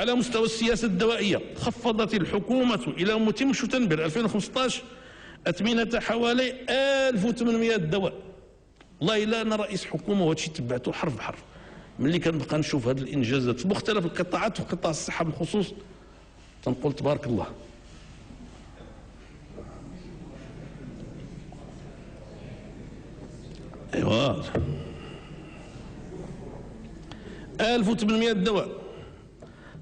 على مستوى السياسة الدوائية خفضت الحكومة إلى متم شتنبر 2015 أثمنة حوالي 1800 دواء. والله إلا أنا رئيس حكومة وهذا الشيء تبعته حرف بحرف. ملي كنبقى نشوف هذه الإنجازات في مختلف القطاعات وفي قطاع الصحة بالخصوص تنقول تبارك الله. ايوا 1800 دواء.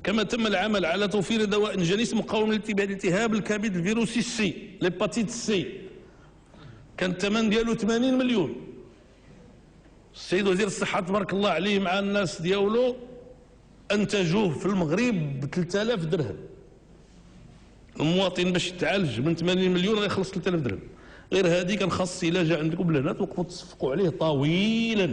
كما تم العمل على توفير دواء جنيس مقاوم لالتهاب الكبد الفيروسي السي ليباتيت سي، كان الثمن ديالو 80 مليون. السيد وزير الصحة تبارك الله عليه مع الناس ديالو انتجوه في المغرب ب 3000 درهم. المواطن باش يتعالج من 80 مليون غيخلص 3000 درهم. غير هذه كان خاص الا جا عندكم لهنا توقفوا تصفقوا عليه طويلا.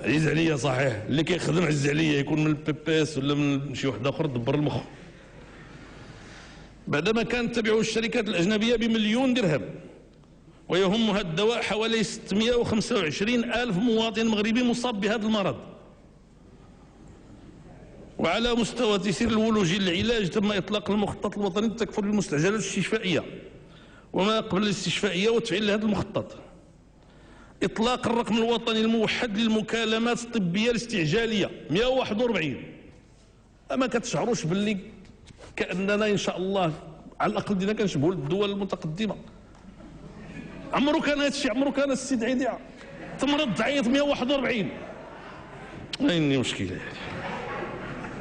عزيز عليا صحيح، اللي كيخدم عزيز عليا يكون من البي بي اس ولا من شي واحد اخر دبر المخ. بعدما كانت تبيع الشركات الاجنبيه بمليون درهم، ويهم هذا الدواء حوالي 625 ألف مواطن مغربي مصاب بهذا المرض. وعلى مستوى تيسير الولوجي للعلاج تم إطلاق المخطط الوطني للتكفل بالمستعجلات الاستشفائية وما قبل الاستشفائية وتفعيل هذا المخطط. إطلاق الرقم الوطني الموحد للمكالمات الطبية الاستعجالية 141. أما كتشعروش باللي كأننا إن شاء الله على الأقل دينا كنشبهوا الدول المتقدمة؟ عمرو كان هذا الشيء، عمرو كان السيد عيدي تمرض تعيط 141. عيني مشكلة.